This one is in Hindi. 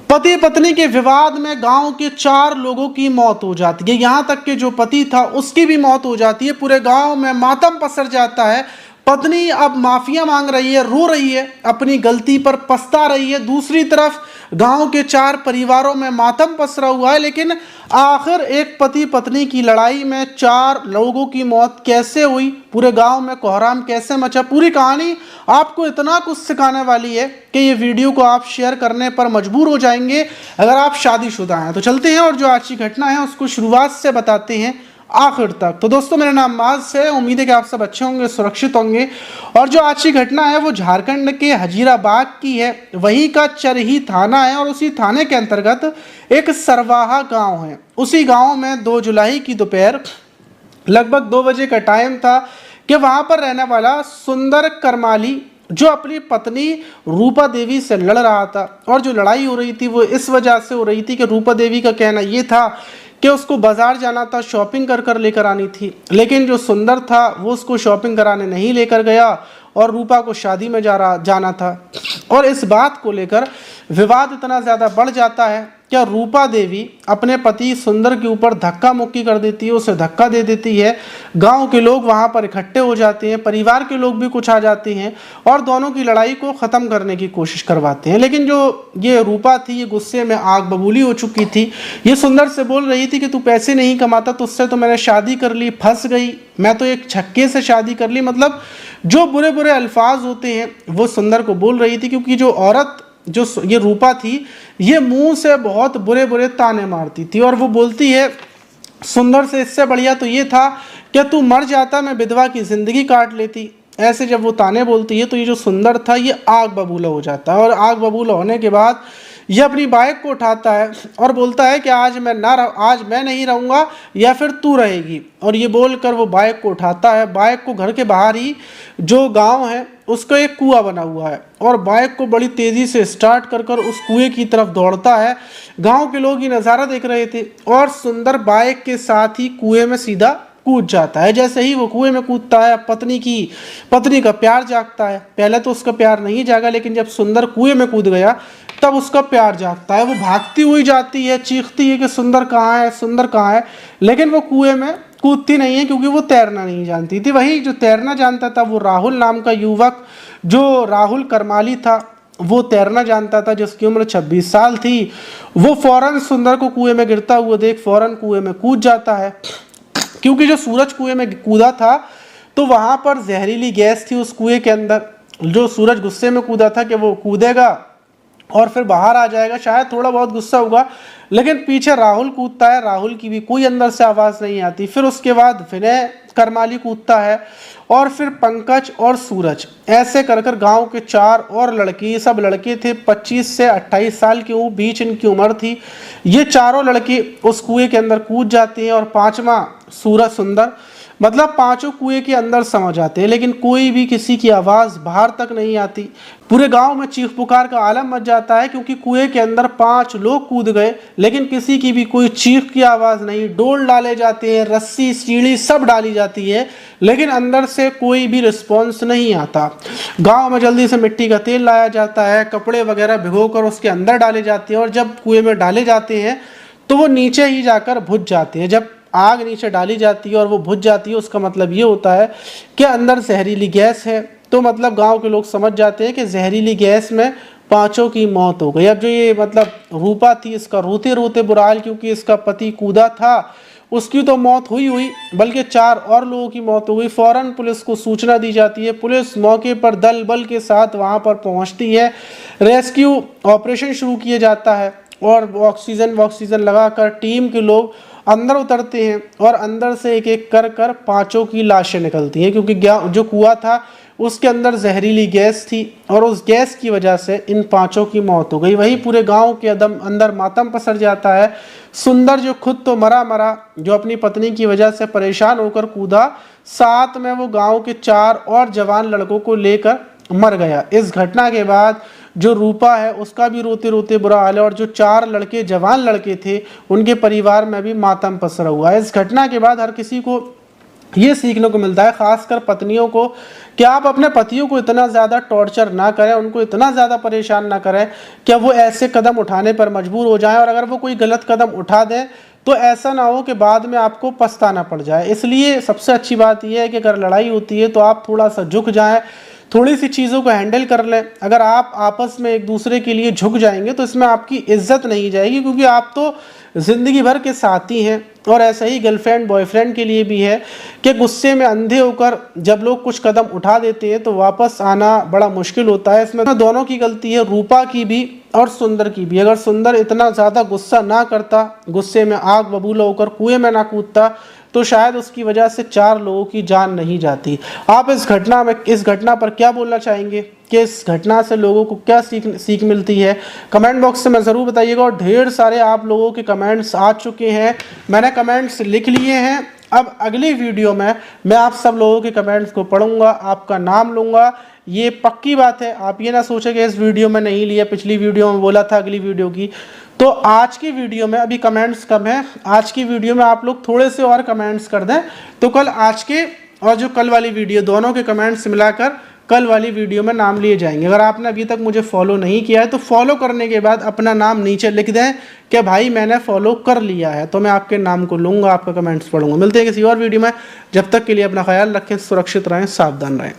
पति पत्नी के विवाद में गांव के 4 लोगों की मौत हो जाती है। यहां तक कि जो पति था उसकी भी मौत हो जाती है। पूरे गांव में मातम पसर जाता है। पत्नी अब माफिया मांग रही है, रो रही है, अपनी गलती पर पछता रही है। दूसरी तरफ गांव के 4 परिवारों में मातम पसरा हुआ है। लेकिन आखिर एक पति पत्नी की लड़ाई में 4 लोगों की मौत कैसे हुई, पूरे गांव में कोहराम कैसे मचा, पूरी कहानी आपको इतना कुछ सिखाने वाली है कि ये वीडियो को आप शेयर करने पर मजबूर हो जाएंगे अगर आप शादीशुदा हैं। तो चलते हैं और जो आज की घटना है उसको शुरुआत से बताते हैं आखिर तक। तो दोस्तों, मेरा नाम माज है। उम्मीद है कि आप सब अच्छे होंगे, सुरक्षित होंगे। और जो आज की घटना है वो झारखंड के हजीराबाग की है। वहीं का चरही थाना है और उसी थाने के अंतर्गत एक सरवाहा गांव है। उसी गांव में 2 जुलाई की दोपहर लगभग 2 बजे का टाइम था कि वहां पर रहने वाला सुंदर करमाली जो अपनी पत्नी रूपा देवी से लड़ रहा था, और जो लड़ाई हो रही थी वो इस वजह से हो रही थी कि रूपा देवी का कहना ये था कि उसको बाजार जाना था, शॉपिंग कर कर लेकर आनी थी। लेकिन जो सुंदर था वो उसको शॉपिंग कराने नहीं लेकर गया और रूपा को शादी में जाना था। और इस बात को लेकर विवाद इतना ज़्यादा बढ़ जाता है क्या रूपा देवी अपने पति सुंदर के ऊपर धक्का मुक्की कर देती है, उसे धक्का दे देती है। गांव के लोग वहां पर इकट्ठे हो जाते हैं, परिवार के लोग भी कुछ आ जाते हैं और दोनों की लड़ाई को ख़त्म करने की कोशिश करवाते हैं। लेकिन जो ये रूपा थी ये गुस्से में आग बबूली हो चुकी थी। ये सुंदर से बोल रही थी कि तू पैसे नहीं कमाता, तुझसे तो मैंने शादी कर ली, फंस गई, मैं तो एक छक्के से शादी कर ली। मतलब जो बुरे बुरे अल्फाज होते हैं वो सुंदर को बोल रही थी, क्योंकि जो औरत जो ये रूपा थी ये मुंह से बहुत बुरे बुरे ताने मारती थी। और वो बोलती है सुंदर से, इससे बढ़िया तो ये था कि तू मर जाता, मैं विधवा की जिंदगी काट लेती। ऐसे जब वो ताने बोलती है तो ये जो सुंदर था ये आग बबूला हो जाता है। और आग बबूला होने के बाद ये अपनी बाइक को उठाता है और बोलता है कि आज मैं नहीं रहूँगा या फिर तू रहेगी। और ये बोलकर वो बाइक को उठाता है। बाइक को घर के बाहर ही जो गांव है उसका एक कुआं बना हुआ है और बाइक को बड़ी तेज़ी से स्टार्ट कर कर उस कुएं की तरफ दौड़ता है। गांव के लोग ये नज़ारा देख रहे थे और सुंदर बाइक के साथ ही कुएं में सीधा कूद जाता है। जैसे ही वो कुएं में कूदता है पत्नी का प्यार जागता है। पहले तो उसका प्यार नहीं जागा, लेकिन जब सुंदर कुएं में कूद गया तब उसका प्यार जागता है। वो भागती हुई जाती है, चीखती है कि सुंदर कहाँ है, सुंदर कहाँ है। लेकिन वो कुएं में कूदती नहीं है क्योंकि वो तैरना नहीं जानती थी। वही जो तैरना जानता था वो राहुल नाम का युवक, जो राहुल करमाली था, वो तैरना जानता था, जिसकी उम्र 26 साल थी। वो फौरन सुंदर को कुएं में गिरता हुआ देख फौरन कुएं में कूद जाता है। क्योंकि जो सूरज कुएं में कूदा था तो वहां पर जहरीली गैस थी उस कुएं के अंदर। जो सूरज गुस्से में कूदा था कि वो कूदेगा और फिर बाहर आ जाएगा, शायद थोड़ा बहुत गुस्सा होगा। लेकिन पीछे राहुल कूदता है, राहुल की भी कोई अंदर से आवाज़ नहीं आती। फिर उसके बाद विनय करमाली कूदता है और फिर पंकज और सूरज। ऐसे कर कर गाँव के 4 और लड़के, ये सब लड़के थे 25 से 28 साल के बीच इनकी उम्र थी। ये चारों लड़के उस कुएं के अंदर कूद जाते हैं और 5वां सूरज सुंदर, मतलब पांचों कुएं के अंदर समा जाते हैं। लेकिन कोई भी किसी की आवाज़ बाहर तक नहीं आती। पूरे गांव में चीख पुकार का आलम मच जाता है क्योंकि कुएं के अंदर 5 लोग कूद गए, लेकिन किसी की भी कोई चीख की आवाज़ नहीं। डोल डाले जाते हैं, रस्सी सीढ़ी सब डाली जाती है, लेकिन अंदर से कोई भी रिस्पॉन्स नहीं आता। गाँव में जल्दी से मिट्टी का तेल लाया जाता है, कपड़े वगैरह भिगोकर उसके अंदर डाले जाते हैं और जब कुएं में डाले जाते हैं तो वो नीचे ही जाकर बुझ जाते हैं। जब आग नीचे डाली जाती है और वो बुझ जाती है उसका मतलब ये होता है कि अंदर जहरीली गैस है। तो मतलब गांव के लोग समझ जाते हैं कि जहरीली गैस में 5 की मौत हो गई। अब जो ये मतलब रूपा थी, इसका रोते रोते बुरा हाल, क्योंकि इसका पति कूदा था, उसकी तो मौत हुई बल्कि 4 और लोगों की मौत हो गई। फौरन पुलिस को सूचना दी जाती है। पुलिस मौके पर दल बल के साथ वहाँ पर पहुँचती है। रेस्क्यू ऑपरेशन शुरू किया जाता है और ऑक्सीजन लगाकर टीम के लोग अंदर उतरते हैं और अंदर से एक एक कर कर 5 की लाशें निकलती हैं, क्योंकि जो कुआं था उसके अंदर जहरीली गैस थी और उस गैस की वजह से इन 5 की मौत हो गई। वही पूरे गांव के अंदर मातम पसर जाता है। सुंदर जो खुद तो मरा, जो अपनी पत्नी की वजह से परेशान होकर कूदा, साथ में वो गाँव के 4 और जवान लड़कों को लेकर मर गया। इस घटना के बाद जो रूपा है उसका भी रोते रोते बुरा हाल है और जो 4 लड़के जवान लड़के थे उनके परिवार में भी मातम पसरा हुआ है। इस घटना के बाद हर किसी को ये सीखने को मिलता है, खासकर पत्नियों को, कि आप अपने पतियों को इतना ज़्यादा टॉर्चर ना करें, उनको इतना ज़्यादा परेशान ना करें कि वो ऐसे कदम उठाने पर मजबूर हो जाएं, और अगर वो कोई गलत कदम उठा दें तो ऐसा ना हो कि बाद में आपको पछताना पड़ जाए। इसलिए सबसे अच्छी बात यह है कि अगर लड़ाई होती है तो आप थोड़ा सा झुक जाएं, थोड़ी सी चीज़ों को हैंडल कर लें। अगर आप आपस में एक दूसरे के लिए झुक जाएंगे तो इसमें आपकी इज्जत नहीं जाएगी, क्योंकि आप तो ज़िंदगी भर के साथी हैं। और ऐसा ही गर्लफ्रेंड बॉयफ्रेंड के लिए भी है कि गुस्से में अंधे होकर जब लोग कुछ कदम उठा देते हैं तो वापस आना बड़ा मुश्किल होता है। इसमें दोनों की गलती है, रूपा की भी और सुंदर की भी। अगर सुंदर इतना ज़्यादा गुस्सा ना करता, गुस्से में आग बबूला होकर कुएं में ना कूदता, तो शायद उसकी वजह से 4 लोगों की जान नहीं जाती। आप इस घटना पर क्या बोलना चाहेंगे कि इस घटना से लोगों को क्या सीख मिलती है? कमेंट बॉक्स में ज़रूर बताइएगा। और ढेर सारे आप लोगों के कमेंट्स आ चुके हैं, मैंने कमेंट्स लिख लिए हैं। अब अगली वीडियो में मैं आप सब लोगों के कमेंट्स को पढ़ूंगा, आपका नाम लूँगा। ये पक्की बात है, आप ये ना सोचें कि इस वीडियो में नहीं लिया, पिछली वीडियो में बोला था अगली वीडियो की। तो आज की वीडियो में अभी कमेंट्स कम है, आज की वीडियो में आप लोग थोड़े से और कमेंट्स कर दें तो कल आज के और जो कल वाली वीडियो दोनों के कमेंट्स मिलाकर कल वाली वीडियो में नाम लिए जाएंगे। अगर आपने अभी तक मुझे फॉलो नहीं किया है तो फॉलो करने के बाद अपना नाम नीचे लिख दें कि भाई मैंने फॉलो कर लिया है, तो मैं आपके नाम को लूँगा, आपका कमेंट्स पढ़ूंगा। मिलते हैं किसी और वीडियो में, जब तक के लिए अपना ख्याल रखें, सुरक्षित रहें, सावधान रहें।